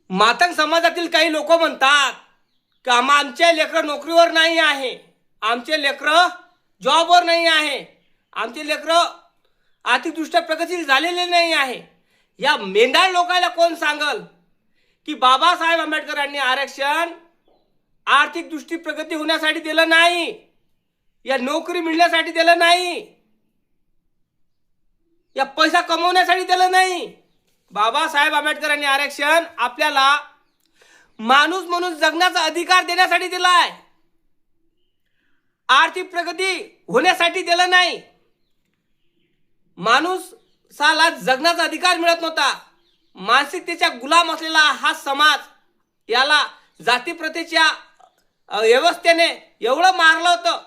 मातंग समाजातील काही लोक म्हणतात की आमचे लेकरं नोकरीवर नाही आहे, आमचे लेकरं जॉबवर नाही आहे, आमचे लेकरं आर्थिकदृष्ट्या प्रगतीशील झालेले नाही आहे. या मेंढाळ लोकांना कोण सांगल की बाबासाहेब आंबेडकरांनी आरक्षण आर्थिक दृष्टी प्रगती होण्यासाठी दिलं नाही, या नोकरी मिळण्यासाठी दिलं नाही, या पैसा कमवण्यासाठी दिलं नाही. बाबासाहेब आंबेडकरांनी आरक्षण आपल्याला माणूस म्हणून जगण्याचा अधिकार देण्यासाठी दिलाय, आर्थिक प्रगती होण्यासाठी दिलं नाही. माणूसाला जगण्याचा अधिकार मिळत नव्हता. मानसिकतेच्या गुलाम असलेला हा समाज याला जातीप्रथेच्या व्यवस्थेने एवढं मारलं होतं,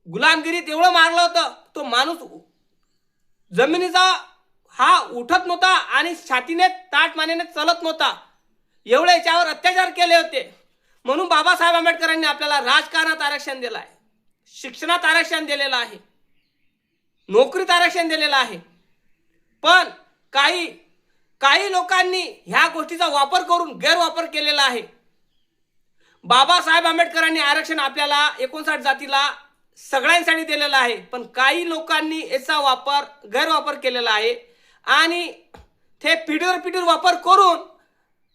गुलामगिरीत एवढं मारलं होतं, तो माणूस जमिनीचा हा उठत नव्हता आणि छातीने ताटमानेने चलत नव्हता. एवढे याच्यावर अत्याचार केले होते. म्हणून बाबासाहेब आंबेडकरांनी आपल्याला राजकारणात आरक्षण दिलं आहे, शिक्षणात आरक्षण दिलेलं आहे, नोकरीत आरक्षण दिलेलं आहे. पण काही लोकांनी ह्या गोष्टीचा वापर करून गैरवापर केलेला आहे. बाबासाहेब आंबेडकरांनी आरक्षण आपल्याला 59 जातीला सगळ्यांसाठी दिलेलं आहे, पण काही लोकांनी याचा गैरवापर केलेला आहे आणि ते पिढीवर वापर करून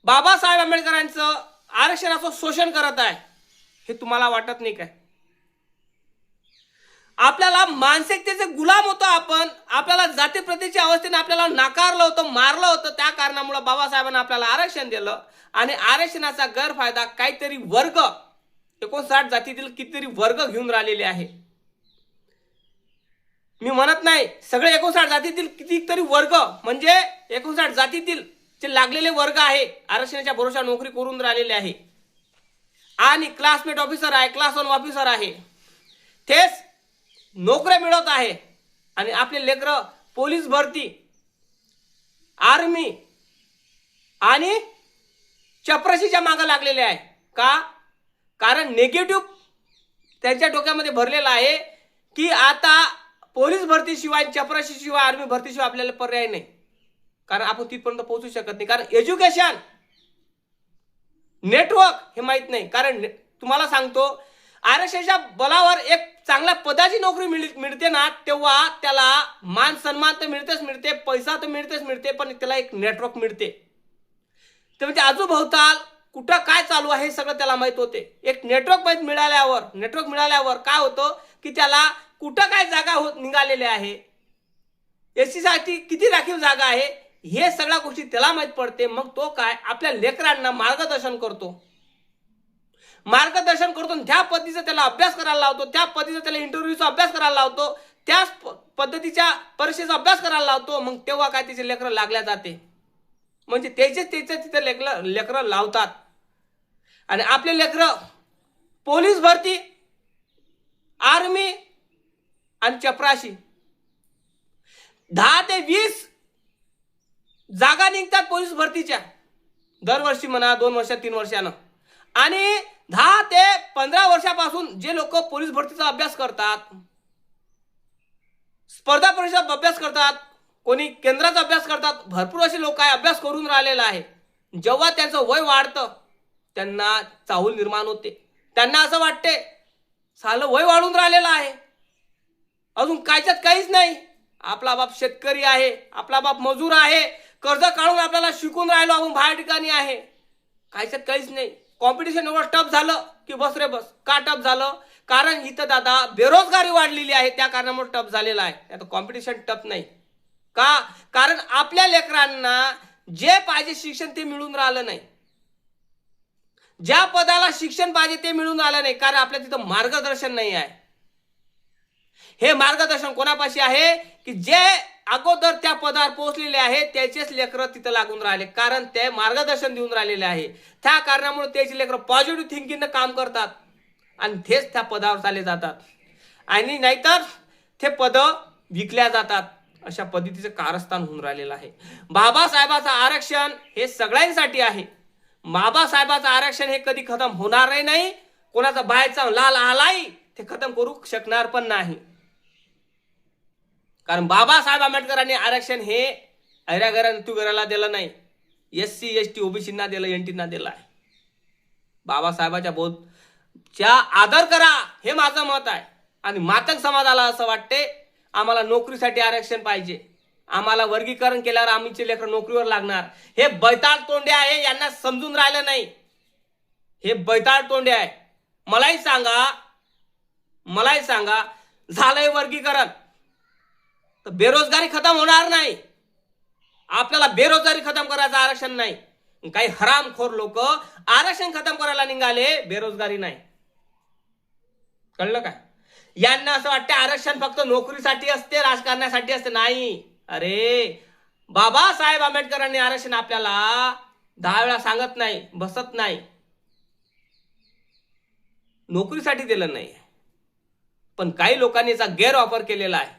बाबासाहेब आंबेडकरांचं आरक्षणाचं शोषण करत आहे. हे तुम्हाला वाटत नाही काय? आपल्याला मानसिकतेचे गुलाम होतो आपण, आपल्याला जातीप्रथेच्या अवस्थेने आपल्याला नाकारलं होतं, मारलं होतं. त्या कारणामुळे बाबासाहेबांनी आपल्याला आरक्षण दिलं आणि आरक्षणाचा गैरफायदा काहीतरी वर्ग 59 जातीतील कितीतरी वर्ग घेऊन राहिलेले आहे. मी म्हणत नाही सगळे 59 जातीतील कितीतरी वर्ग म्हणजे 59 जातीतील जे लागलेले वर्ग आहे, आरक्षणाच्या भरोशा नोकरी करून राहिलेले आहे आणि क्लासमेट ऑफिसर आहे, क्लास 1 ऑफिसर आहे, तेच नोकऱ्या मिळवत आहे. आणि आपले लेकरं पोलीस भरती, आर्मी आणि चपराशीच्या मागे लागलेले आहे. का? कारण नेगेटिव्ह त्यांच्या डोक्यामध्ये भरलेला आहे की आता पोलीस भरतीशिवाय, चपराशीशिवाय, आर्मी भरतीशिवाय आपल्याला पर्याय नाही. कारण आपण तिथपर्यंत पोहोचू शकत नाही. कारण एज्युकेशन, नेटवर्क हे माहीत नाही. कारण तुम्हाला सांगतो, आरक्षणाच्या बलावर एक चांगल्या पदाची नोकरी मिळते ना, तेव्हा त्याला मान सन्मान तर मिळतेच मिळते, पैसा तर मिळतेच मिळते, पण त्याला एक नेटवर्क मिळते. ते म्हणजे आजूभोवताल कुठं काय चालू आहे हे सगळं त्याला माहित होते. एक नेटवर्क मिळाल्यावर काय होतं की त्याला कुठं काय जागा निघालेल्या आहे, एससीसाठी किती राखीव जागा आहे, हे सगळ्या गोष्टी त्याला माहित पडते. मग तो काय आपल्या लेकरांना मार्गदर्शन करतो, त्या पद्धतीचा त्याला अभ्यास करायला लावतो, त्या पद्धतीचा त्याला इंटरव्ह्यूचा अभ्यास करायला लावतो, त्याच पद्धतीच्या परीक्षेचा अभ्यास करायला लावतो. मग तेव्हा काय त्याचे लेकरं लागल्या जाते, म्हणजे त्याचे तिथे लेकरं लावतात. आणि आपले लेकरं पोलीस भरती, आर्मी आणि चपराशी 10 ते 20 जागा निघतात पोलीस भरतीच्या दरवर्षी म्हणा, 2 वर्षात, 3 वर्षानं. आणि 10 ते 15 वर्षापासून जे लोक पोलीस भरतीचा अभ्यास करतात, स्पर्धा परीक्षेचा अभ्यास करतात, कोणी केंद्राचा अभ्यास करतात, भरपूर असे लोक आहे अभ्यास करून राहिलेला आहे. जेव्हा त्यांचं वय वाढतं त्यांना चाहूल निर्माण होते. त्यांना असं वाटते सालं वय वाढून राहिलेलं आहे, अजून कायच्यात काहीच नाही, आपला बाप शेतकरी आहे, आपला बाप मजूर आहे, कर्ज काढून आपल्याला शिकून राहिलो आपण, बाहेर ठिकाणी आहे, कायच्यात काहीच नाही. कॉम्पिटिशन एवढं टफ झालं की बस रे बस. का टफ झालं? कारण इथं दादा बेरोजगारी वाढलेली आहे, त्या कारणामुळे टफ झालेला आहे. आता कॉम्पिटिशन टफ नाही का? कारण आपल्या लेकरांना जे पाहिजे शिक्षण ते मिळून राहिलं नाही, ज्या पदाला शिक्षण पाहिजे ते मिळून राहिलं नाही, कारण आपल्या तिथं मार्गदर्शन नाही आहे. हे मार्गदर्शन कोणापाशी आहे की जे अगोदर त्या पदावर पोहोचलेले आहे त्याचेच लेकरं तिथं लागून राहिले, कारण ते मार्गदर्शन देऊन राहिलेले आहे. त्या कारणामुळे त्याचे लेकरं पॉझिटिव्ह थिंकिंगनं काम करतात आणि तेच त्या पदावर चालले जातात. आणि नाहीतर ते पद विकल्या जातात. अशा पद्धतीचं कारस्थान होऊन राहिलेलं आहे. बाबासाहेबाचं आरक्षण हे सगळ्यांसाठी आहे. बाबासाहेबाचं आरक्षण हे कधी खतम होणार नाही. कोणाचा बाहेरचा लाल आलाय ते खतम करू शकणार पण नाही. कारण बाबासाहेब आंबेडकरांनी आरक्षण हे ऐऱ्या घराला तू घराला दिलं नाही. SC ST OBCंना दिलं, NTंना दिलं आहे. बाबासाहेबाच्या बोधच्या आदर करा, हे माझं मत आहे. आणि मातंग समाजाला असं वाटते आम्हाला नोकरीसाठी आरक्षण पाहिजे, आम्हाला वर्गीकरण केल्यावर आमचे लेकरं नोकरीवर लागणार. हे बैताळ तोंडे आहे, यांना समजून राहिलं नाही. हे बैताळ तोंडे आहे. मलाही सांगा झालंय वर्गीकरण तर बेरोजगारी खतम होणार नाही. आपल्याला बेरोजगारी खतम करायचं आरक्षण नाही. काही हरामखोर लोक आरक्षण खतम करायला निघाले, बेरोजगारी नाही. कळलं का? यांना असं वाटतं आरक्षण फक्त नोकरीसाठी असते, राजकारणासाठी असते. नाही. अरे बाबासाहेब आंबेडकरांनी आरक्षण आपल्याला 10 वेळा सांगत नाही, बसत नाही, नोकरीसाठी दिलं नाही. पण काही लोकांनी याचा गैरवापर केलेला आहे.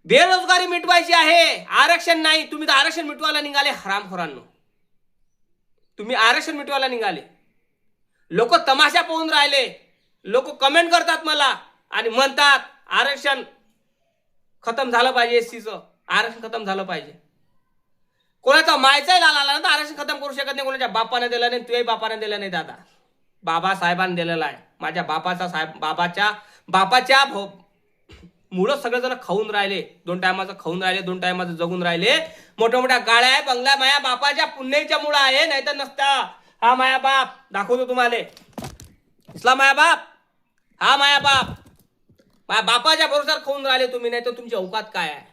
बेरोजगारी मिटवायची आहे, आरक्षण नाही. तुम्ही तर आरक्षण मिटवायला निघाले हरामखोरांनो, तुम्ही आरक्षण मिटवायला निघाले. लोक तमाशा पाहून राहिले, लोक कमेंट करतात मला आणि म्हणतात आरक्षण खतम झालं पाहिजे, एससीचं आरक्षण खतम झालं पाहिजे. कोणाचा मायचाही लाल आला ना तर आरक्षण खतम करू शकत नाही. कोणाच्या बापाने दिलं नाही, तुझ्याही बापाने दिलं नाही. दादा बाबासाहेबांनी दिलेला आहे. माझ्या बापाच्या मुळं सगळेजण खाऊन राहिले, 2 टायमाचं खाऊन राहिले, 2 टायमाचं जगून राहिले. मोठ्या मोठ्या गाड्या आहे, बंगला. माया बापाच्या पुण्याच्या मुळं आहे, नाही तर नसता. हा माया बाप दाखवतो तुम्हाला, इसला माया बाप, हा माया बाप. माझ्या बापाच्या भरोश्यावर खाऊन राहिले तुम्ही, नाही तर तुमची औकात काय आहे?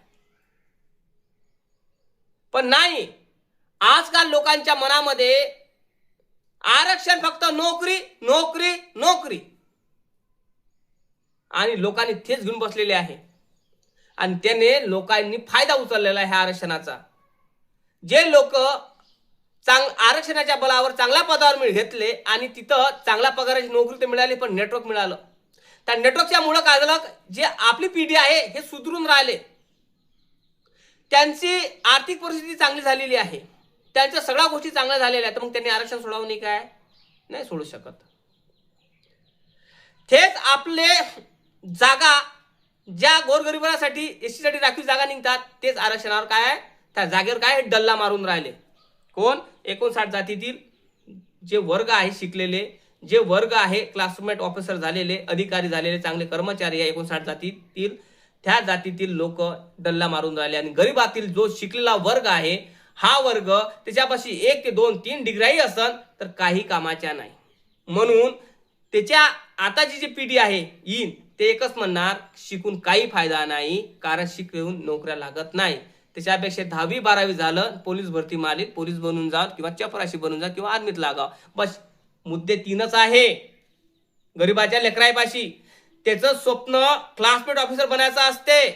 पण नाही, आजकाल लोकांच्या मनामध्ये आरक्षण फक्त नोकरी नोकरी नोकरी, आणि लोकांनी तेच घेऊन बसलेले आहे. आणि त्याने लोकांनी फायदा उचललेला आहे आरक्षणाचा. जे लोक आरक्षणाच्या बलावर चांगल्या पदावर घेतले आणि तिथं चांगल्या पगाराची नोकरी तर मिळाली, पण नेटवर्क मिळालं. त्या नेटवर्कच्या मुळे काय झालं, जे आपली पिढी आहे हे सुधरून राहिले, त्यांची आर्थिक परिस्थिती चांगली झालेली आहे, त्यांच्या सगळ्या गोष्टी चांगल्या झालेल्या आहेत. मग त्यांनी आरक्षण सोडावं नाही काय? नाही सोडू शकत. तेच आपले जागा ज्या गोरगरिबांसाठी एसटीसाठी राखीव जागा निघतात, तेच आरक्षणावर काय आहे, त्या जागेवर काय डल्ला मारून राहिले. कोण? 59 जातीतील जे वर्ग आहे शिकलेले, जे वर्ग आहे क्लासमेट ऑफिसर झालेले, अधिकारी झालेले, चांगले कर्मचारी आहे 59 जातीतील, त्या जातीतील लोक डल्ला मारून राहिले. आणि गरीबातील जो शिकलेला वर्ग आहे, हा वर्ग त्याच्यापाशी 1 ते 2 3 डिग्रीही असन तर काही कामाच्या नाही. म्हणून त्याच्या आताची जी पिढी आहे येईन ते एकच म्हणणार, शिकून काही फायदा नाही, कारण शिकून नोकऱ्या लागत नाही. त्याच्यापेक्षा 10वी 12वी झालं, पोलीस भरती मालिक, पोलीस बनून जा किंवा चपराशी बनून जा किंवा आर्मीत लागाव. बस मुद्दे 3च आहे. गरीबाच्या लेकराईपाशी त्याचं स्वप्न क्लासमेट ऑफिसर बनायचं असते,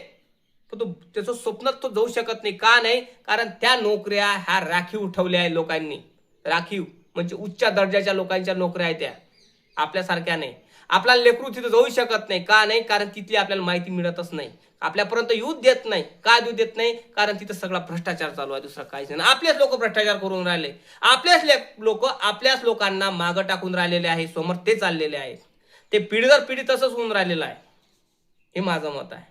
पण त्याचं स्वप्न तो जाऊ शकत नाही. का नाही? कारण त्या नोकऱ्या ह्या राखीव ठेवल्या आहे लोकांनी. राखीव म्हणजे उच्च दर्जाच्या लोकांच्या नोकऱ्या आहेत त्या, आपल्यासारख्या नाही. आपला लेकरू तिथं जाऊ शकत नाही. का नाही? कारण तिथली आपल्याला माहिती मिळतच नाही, आपल्यापर्यंत येऊ देत नाही. का देऊ देत नाही? कारण तिथं सगळा भ्रष्टाचार चालू आहे, दुसरा काहीच नाही. आपलेच लोक भ्रष्टाचार करून राहिले, आपलेच लोक आपल्याच लोकांना मागं टाकून राहिलेले आहे, समोर ते चाललेले आहेत. ते पिढी दर पिढी तसंच होऊन राहिलेलं आहे, हे माझं मत आहे.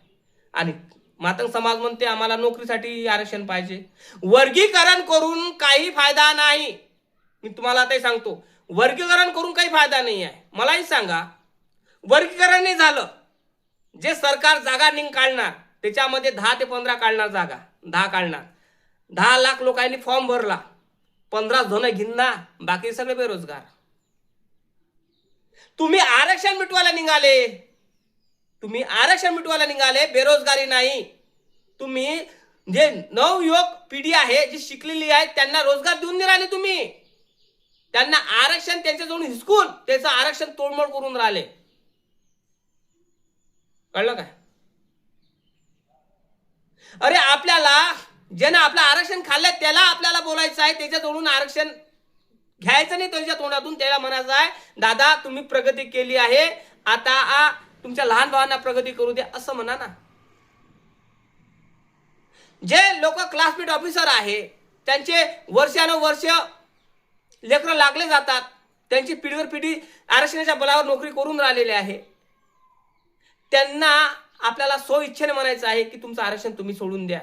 आणि मातंग समाज म्हणते आम्हाला नोकरीसाठी आरक्षण पाहिजे. वर्गीकरण करून काही फायदा नाही. मी तुम्हाला आता सांगतो, वर्गीकरण करून काही फायदा नाही आहे. मलाही सांगा, वर्गीकरण नाही झालं, जे सरकार जागा काढणार त्याच्यामध्ये 10 ते 15 काढणार जागा, 10 काढणार. 10 लाख लोकांनी फॉर्म भरला, 15 जण घेणार, बाकी सगळे बेरोजगार. तुम्ही आरक्षण मिटवायला निघाले, बेरोजगारी नाही. तुम्ही जे नवयुवक पिढी आहे जी शिकलेली आहे त्यांना रोजगार देऊन नाही राहिले. तुम्ही त्यांना आरक्षण त्यांच्याजवळ हिसकून त्याचं आरक्षण तोडमोड करून राहिले. कळलं काय? अरे आपल्याला ज्यानं आपलं आरक्षण खाल्लंय त्याला आपल्याला बोलायचं आहे, त्याच्याजवळून आरक्षण घ्यायचं नाही त्यांच्या तोंडातून. त्याला म्हणायचं आहे, दादा तुम्ही प्रगती केली आहे, आता तुमच्या लहान भावांना प्रगती करू द्या, असं म्हणा ना. जे लोक क्लासमेट ऑफिसर आहे त्यांचे वर्षानुवर्ष लेकरं लागले जातात, त्यांची पिढीवर पिढी आरक्षणाच्या बलावर नोकरी करून राहिलेली आहे, त्यांना आपल्याला स्व इच्छेने म्हणायचं आहे की तुमचं आरक्षण तुम्ही सोडून द्या.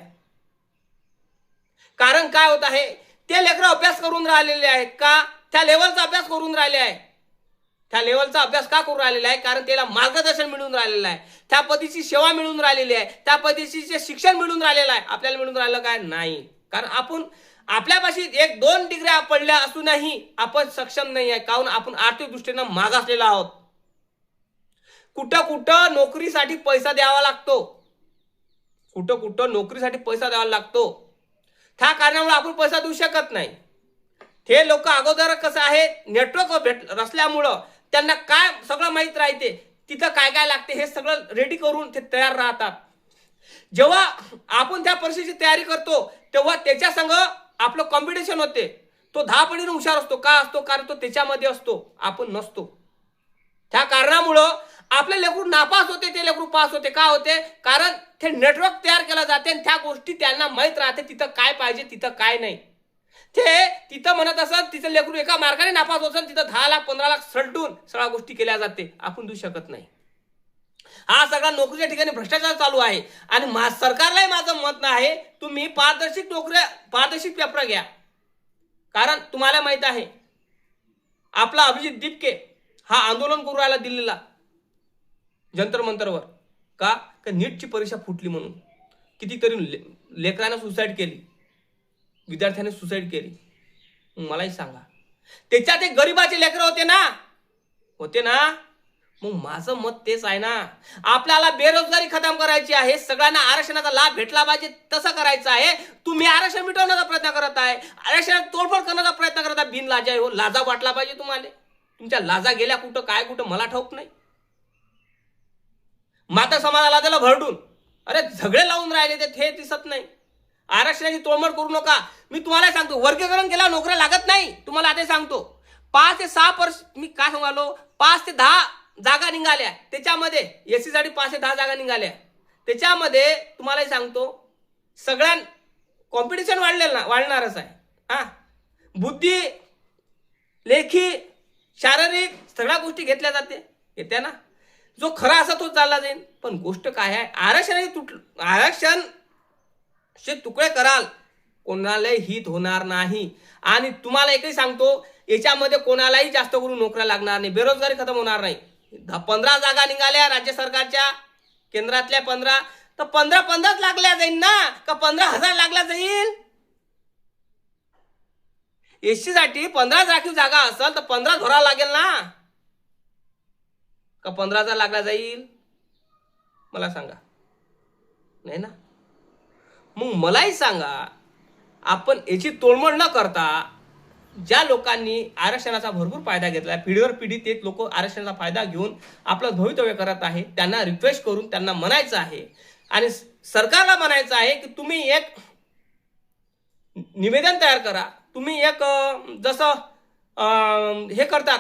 कारण काय होत आहे, ते लेकरं अभ्यास करून राहिलेले आहेत का, त्या लेवलचा अभ्यास करून राहिले आहे. त्या लेवलचा अभ्यास का करून राहिलेला आहे, कारण त्याला मार्गदर्शन मिळून राहिलेलं आहे, त्या पद्धतीची सेवा मिळून राहिलेली आहे, त्या पद्धतीचे शिक्षण मिळून राहिलेलं आहे. आपल्याला मिळून राहिलं काय नाही, कारण आपण आपल्यापाशी 1-2 डिग्र्या पडल्या असूनही आपण सक्षम नाही आहे, कारण आपण आर्थिक दृष्टीने मागासलेलो आहोत. कुठं कुठं नोकरीसाठी पैसा द्यावा लागतो, कुठं कुठं नोकरीसाठी पैसा द्यावा लागतो. त्या कारणामुळे आपण पैसा देऊ शकत नाही. हे लोक अगोदर कसं आहे, नेटवर्क रचल्यामुळं त्यांना काय सगळं माहीत राहते, तिथं काय काय लागते हे सगळं रेडी करून ते तयार राहतात. जेव्हा आपण त्या परीक्षेची तयारी करतो तेव्हा त्याच्या संग आपलं कॉम्पिटिशन होते. तो 10 पटीने हुशार असतो. का असतो, कारण तो त्याच्यामध्ये असतो, आपण नसतो. त्या कारणामुळं आपले लेकरू नापास होते, ते लेकरू पास होते. का होते, कारण ते नेटवर्क तयार केलं जाते आणि त्या गोष्टी त्यांना माहीत राहते, तिथं काय पाहिजे तिथं काय नाही. ते तिथं म्हणत असत तिथं लेकरू एका मार्काने नापास होत, तिथं 10 लाख 15 लाख सलटून सगळ्या गोष्टी केल्या जाते. आपण देऊ शकत नाही. हा सगळा नोकरीच्या ठिकाणी भ्रष्टाचार चालू आहे. आणि सरकारलाही माझं मत आहे, तुम्ही पारदर्शक पेपर घ्या. कारण तुम्हाला माहित आहे, आपला अभिजित दिपके हा आंदोलन करू राहिला दिल्लीला जंतर मंतरवर. का नीटची परीक्षा फुटली म्हणून कितीतरी लेकरांना सुसाईड केली, विद्यार्थ्यांनी सुसाईड केली. मलाही सांगा, त्याच्यात एक गरीबाचे लेकर होते ना. मग माझं मत तेच आहे ना, आपल्याला बेरोजगारी खतम करायची आहे, सगळ्यांना आरक्षणाचा लाभ भेटला पाहिजे तसं करायचं आहे. तुम्ही आरक्षण मिटवण्याचा प्रयत्न करत आहे, आरक्षणात तोडफोड करण्याचा प्रयत्न करत आहे. बिन लाजा हो, लाजा वाटला पाहिजे तुम्हाला. तुमच्या लाजा गेल्या कुठं काय कुठं मला ठाऊक नाही. माता समाजाला त्याला भरडून अरे झगडे लावून राहिले ते दिसत नाही. आरक्षणाची तोडमोड करू नका. मी तुम्हाला सांगतो, वर्गीकरण केला नोकऱ्या लागत नाही. तुम्हाला आता सांगतो, 5 ते 6 मी काय सांगालो, 5 ते 10 जागा निघाल्या. त्याच्यामध्ये एससी साठी 5 ते 10 जागा निघाल्या. त्याच्यामध्ये तुम्हालाही सांगतो, सगळ्यां कॉम्पिटिशन वाढणारच आहे. हा, बुद्धी, लेखी, शारीरिक सगळ्या गोष्टी घेतल्या जाते, येत्या ना. जो खरा असा तो चालला जाईल. पण गोष्ट काय आहे, आरक्षण तुकडे कराल, कोणालाही हित होणार नाही. आणि तुम्हाला एकही सांगतो, याच्यामध्ये कोणालाही जास्त करून नोकऱ्या लागणार नाही, बेरोजगारी खतम होणार नाही. 15 जागा निघाल्या राज्य सरकारच्या, केंद्रातल्या 15, तर 15 लागल्या जाईल ना, का 15,000 लागल्या जाईल. एससी साठी 15 राखीव जागा असेल तर 15 धरावं लागेल ना, का 15,000 लागला जाईल. मला सांगा, नाही ना. मग मलाही सांगा, आपण याची तोडमोड न करता ज्या लोकांनी आरक्षणाचा भरपूर फायदा घेतला, पिढीवर पिढी ते लोक आरक्षणाचा फायदा घेऊन आपलं भवितव्य करत आहे, त्यांना रिक्वेस्ट करून त्यांना म्हणायचं आहे आणि सरकारला म्हणायचं आहे की तुम्ही एक निवेदन तयार करा. तुम्ही एक जसं हे करतात,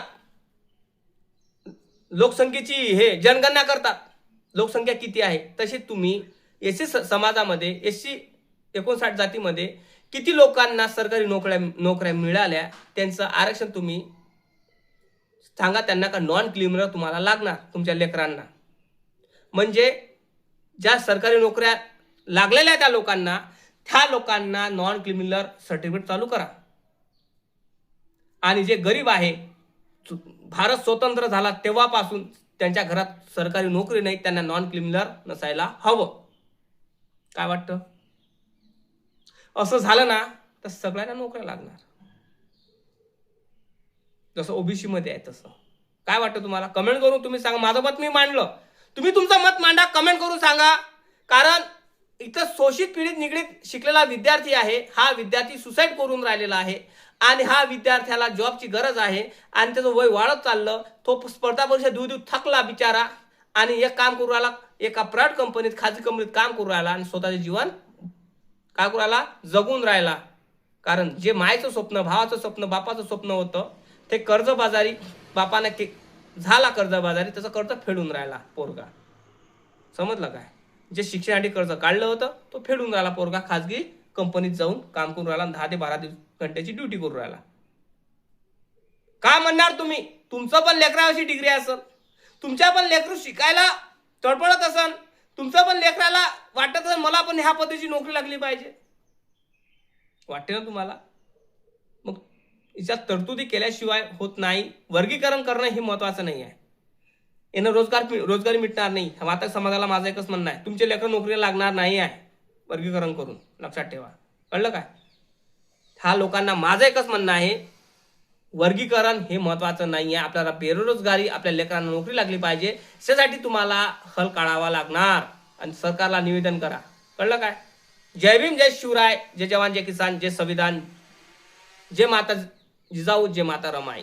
लोकसंख्येची हे जनगणना करतात, लोकसंख्या किती आहे, तशी तुम्ही एससी समाजामध्ये, एससी 59 जातीमध्ये किती लोकांना सरकारी नोकऱ्या मिळाल्या, त्यांचं आरक्षण तुम्ही सांगा त्यांना. का नॉन क्रिमिनल तुम्हाला लागणार तुमच्या लेकरांना. म्हणजे ज्या सरकारी नोकऱ्या लागलेल्या त्या लोकांना नॉन क्रिमिनल सर्टिफिकेट चालू करा. आणि जे गरीब आहे, भारत स्वतंत्र झाला तेव्हापासून त्यांच्या घरात सरकारी नोकरी नाही, त्यांना नॉन क्रिमिनल नसायला हवं. काय वाटतं? असं झालं ना तर सगळ्यांना नोकऱ्या लागणार, जसं ओबीसी मध्ये आहे तसं. काय वाटतं तुम्हाला? कमेंट करून तुम्ही सांगा. माझं मत मी मांडलं, तुम्ही तुमचं मत मांडा, कमेंट करून सांगा. कारण इथं शोषित पीडित निगडीत शिकलेला विद्यार्थी आहे, हा विद्यार्थी सुसाईड करून राहिलेला आहे आणि हा विद्यार्थ्याला जॉबची गरज आहे आणि त्याचं वय वाढत चाललं. तो स्पर्धा परीक्षा देऊ थकला बिचारा आणि एक काम करू राहिला, एका प्रायव्हेट कंपनीत, खाजगी कंपनीत काम करू राहिला आणि स्वतःचे जीवन काय करू राहिला, जगून राहिला. कारण जे मायचं स्वप्न, भावाचं स्वप्न, बापाचं स्वप्न होतं ते कर्जबाजारी बापाने झाला कर्जबाजारी, त्याचं कर्ज फेडून राहिला पोरगा. समजलं काय? जे शिक्षणासाठी कर्ज काढलं होतं तो फेडून राहिला पोरगा, खाजगी कंपनीत जाऊन काम करून राहिला, 10 ते 12 घंट्याची ड्युटी करून राहिला. काय म्हणणार तुम्ही? तुमचं पण लेकराची डिग्री असेल, तुमच्या पण लेकरू शिकायला तडपडत असेल, तुमचं पण लेकराला वाटत असेल मला पण ह्या पद्धतीची नोकरी लागली पाहिजे. वाटते ना तुम्हाला? मग याच्यात तरतुदी केल्याशिवाय होत नाही. वर्गीकरण करणं हे महत्वाचं नाही आहे. यानं रोजगारी मिटणार नाही. माता समाजाला माझं एकच म्हणणं आहे, तुमचे लेकरं नोकरीला लागणार नाही आहे वर्गीकरण करून. लक्षात ठेवा. कळलं काय? ह्या लोकांना माझं एकच म्हणणं आहे, वर्गीकरण हे महत्वाचं नाही आहे. आपल्याला बेरोजगारी, आपल्या लेकरांना नोकरी लागली पाहिजे, त्यासाठी तुम्हाला हल काढावा लागणार आणि सरकारला निवेदन करा. कळलं काय? जय भीम, जय शिवराय, जय जवान, जय किसान, जय संविधान, जय माता जिजाऊ, जय माता रमाई.